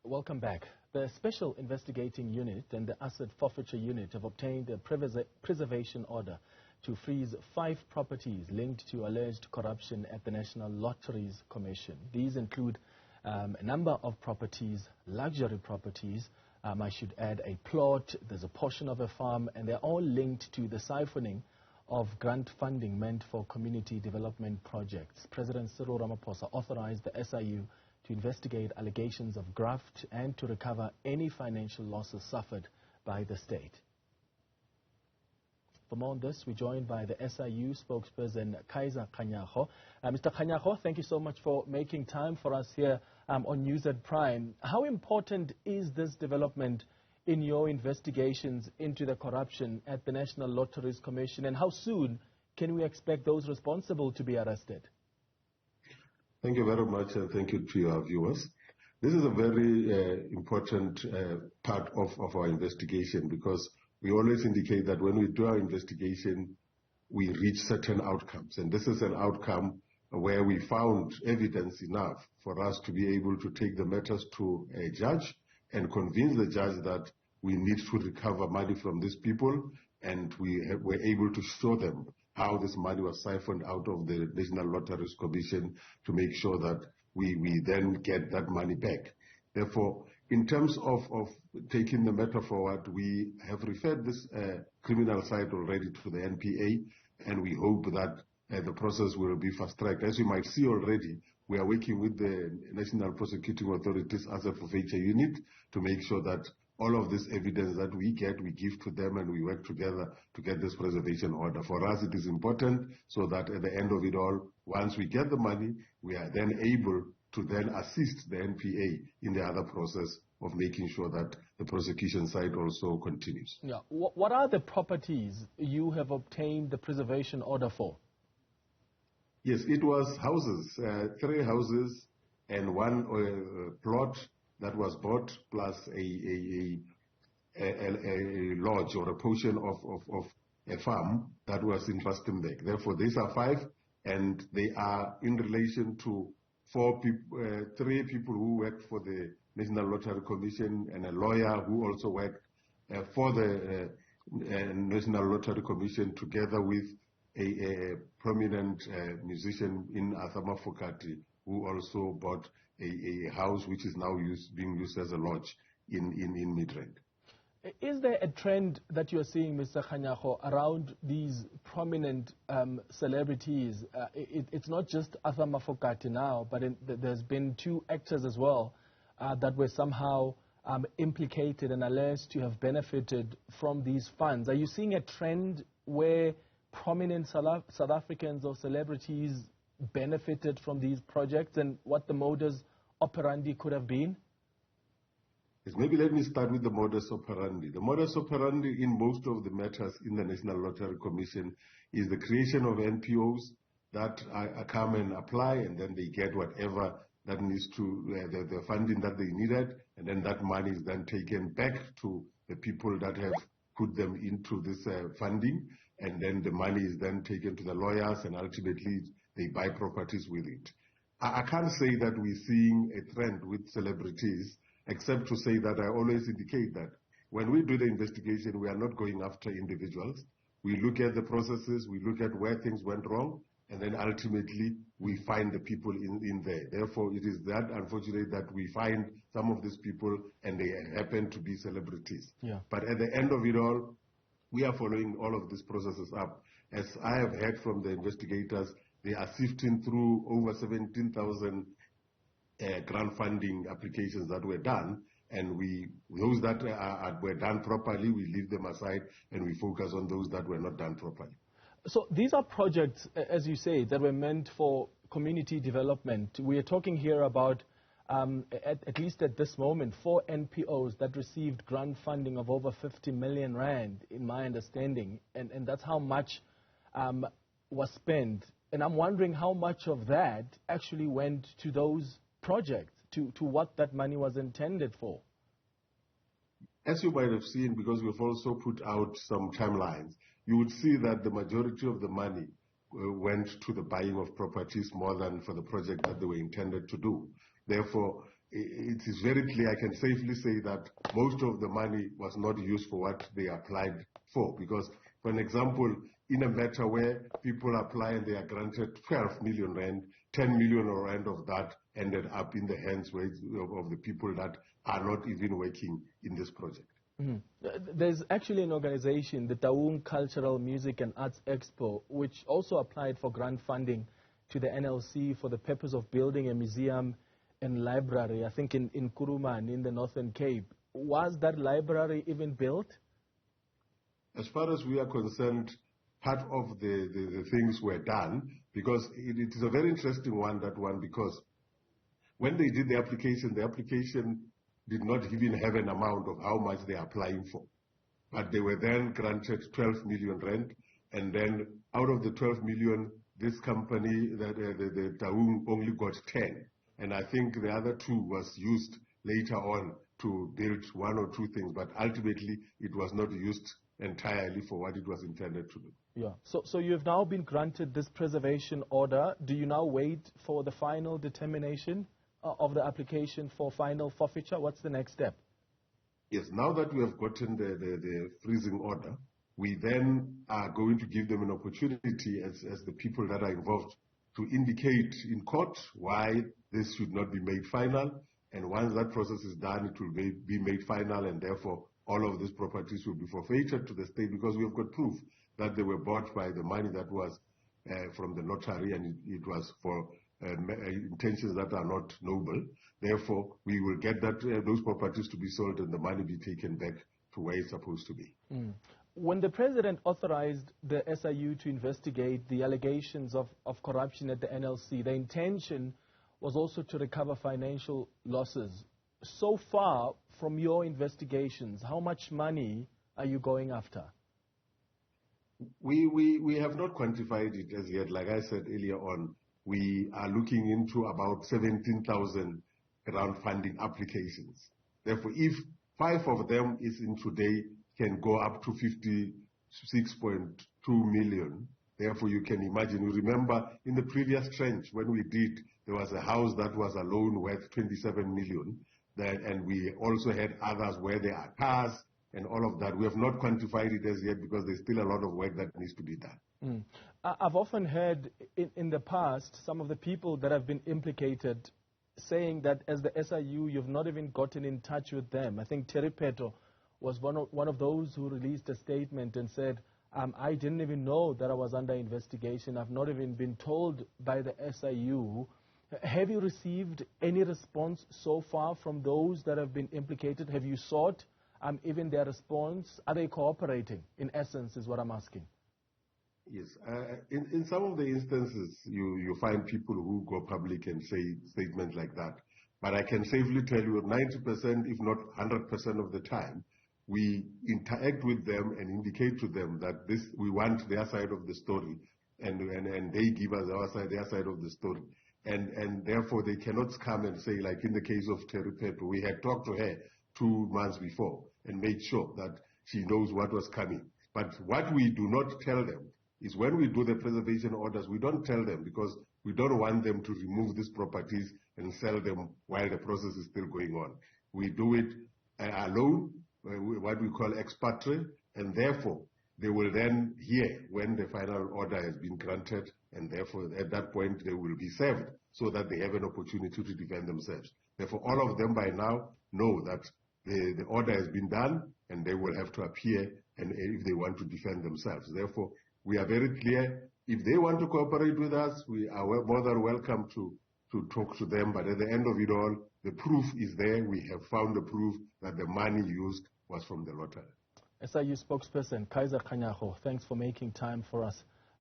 Welcome back. The Special Investigating Unit and the Asset Forfeiture Unit have obtained a preservation order to freeze 5 properties linked to alleged corruption at the National Lotteries Commission. These include a number of properties, luxury properties, I should add a plot, there's a portion of a farm, and they're all linked to the siphoning of grant funding meant for community development projects. President Cyril Ramaphosa authorized the SIU to investigate allegations of graft and to recover any financial losses suffered by the state. For more on this, we're joined by the SIU spokesperson, Kaizer Kganyago. Mr. Kganyago, thank you so much for making time for us here on News at Prime. How important is this development in your investigations into the corruption at the National Lotteries Commission, and how soon can we expect those responsible to be arrested? Thank you very much, and thank you to your viewers. This is a very important part of our investigation, because we always indicate that when we do our investigation, we reach certain outcomes. And this is an outcome where we found evidence enough for us to be able to take the matters to a judge and convince the judge that we need to recover money from these people, and we were able to show them how this money was siphoned out of the National Lotteries Commission to make sure that we then get that money back. Therefore, in terms of taking the matter forward, we have referred this criminal side already to the NPA, and we hope that the process will be fast-tracked. As you might see already, we are working with the National Prosecuting Authorities Asset Forfeiture Unit to make sure that all of this evidence that we get, we give to them, and we work together to get this preservation order. For us, it is important so that at the end of it all, once we get the money, we are then able to then assist the NPA in the other process of making sure that the prosecution side also continues. Yeah. What are the properties you have obtained the preservation order for? Yes, it was houses, 3 houses and 1 plot that was bought, plus a lodge or a portion of a farm that was in Rustenburg. Therefore, these are 5, and they are in relation to 3 people who worked for the National Lottery Commission, and a lawyer who also worked for the National Lottery Commission, together with a prominent musician in Athamafokati, who also bought a house which is now being used as a lodge in Midrand. Is there a trend that you're seeing, Mr. Kganyago, around these prominent celebrities? It's not just Athamafokati now, but there's been 2 actors as well that were somehow implicated and alleged to have benefited from these funds. Are you seeing a trend where prominent South Africans or celebrities benefited from these projects, and what the modus operandi could have been? Yes, maybe let me start with the modus operandi. The modus operandi in most of the matters in the National Lottery Commission is the creation of NPOs that come and apply, and then they get whatever that needs to, the funding that they needed, and then that money is then taken back to the people that have put them into this funding, and then the money is then taken to the lawyers, and ultimately they buy properties with it. I can't say that we're seeing a trend with celebrities, except to say that I always indicate that when we do the investigation, we are not going after individuals. We look at the processes, we look at where things went wrong, and then ultimately we find the people in there. Therefore, it is that unfortunate that we find some of these people and they happen to be celebrities. Yeah. But at the end of it all, we are following all of these processes up. As I have heard from the investigators, they are sifting through over 17,000 grant funding applications that were done, and those that were done properly, we leave them aside and we focus on those that were not done properly. So these are projects, as you say, that were meant for community development. We are talking here about, at least at this moment, 4 NPOs that received grant funding of over 50 million rand, in my understanding, and that's how much was spent. And I'm wondering how much of that actually went to those projects, to what that money was intended for. As you might have seen, because we've also put out some timelines, you would see that the majority of the money went to the buying of properties more than for the project that they were intended to do. Therefore, it is very clear, I can safely say that most of the money was not used for what they applied for. Because, for an example, in a matter where people apply and they are granted 12 million rand, 10 million rand of that ended up in the hands of the people that are not even working in this project. There's actually an organization, the Taung Cultural Music and Arts Expo, which also applied for grant funding to the NLC for the purpose of building a museum and library, I think in Kuruman, in the Northern Cape. Was that library even built? As far as we are concerned, part of the things were done, because it is a very interesting one, that one, because when they did the application did not even have an amount of how much they are applying for. But they were then granted 12 million rand, and then out of the 12 million, this company, the Taung, only got 10. And I think the other 2 was used later on to build 1 or 2 things, but ultimately it was not used entirely for what it was intended to do. Yeah. So you have now been granted this preservation order. Do you now wait for the final determination of the application for final forfeiture? What's the next step? Yes, now that we have gotten the freezing order, we then are going to give them an opportunity as the people that are involved to indicate in court why this should not be made final. And once that process is done, it will be made final, and therefore all of these properties will be forfeited to the state, because we have got proof that they were bought by the money that was from the notary, and it was for intentions that are not noble. Therefore, we will get those properties to be sold and the money be taken back to where it's supposed to be. When the president authorized the SIU to investigate the allegations of corruption at the NLC, the intention was also to recover financial losses. So far, from your investigations, how much money are you going after? We have not quantified it as yet. Like I said earlier on, we are looking into about 17,000 around funding applications. Therefore, if 5 of them is in today, can go up to 56.2 million. Therefore, you can imagine. You remember in the previous trench when we did, there was a house that was alone worth 27 million. And we also had others where there are cars and all of that. We have not quantified it as yet, because there's still a lot of work that needs to be done. I've often heard in the past some of the people that have been implicated saying that as the SIU, you've not even gotten in touch with them. I think Terry Peto was one of those who released a statement and said, I didn't even know that I was under investigation. I've not even been told by the SIU. Have you received any response so far from those that have been implicated? Have you sought even their response? Are they cooperating, in essence, is what I'm asking? Yes. In some of the instances, you find people who go public and say statements like that. But I can safely tell you 90%, if not 100% of the time, we interact with them and indicate to them that we want their side of the story, and they give us their side of the story. And therefore, they cannot come and say, like in the case of Terry Peto, we had talked to her 2 months before and made sure that she knows what was coming. But what we do not tell them is when we do the preservation orders, we don't tell them, because we don't want them to remove these properties and sell them while the process is still going on. We do it alone, what we call ex parte, and therefore they will then hear when the final order has been granted, and therefore at that point they will be served so that they have an opportunity to defend themselves. Therefore, all of them by now know that the order has been done, and they will have to appear and if they want to defend themselves. Therefore, we are very clear. If they want to cooperate with us, we are more than welcome to talk to them. But at the end of it all, the proof is there. We have found the proof that the money used was from the lottery. SIU spokesperson Kaizer Kganyago, thanks for making time for us.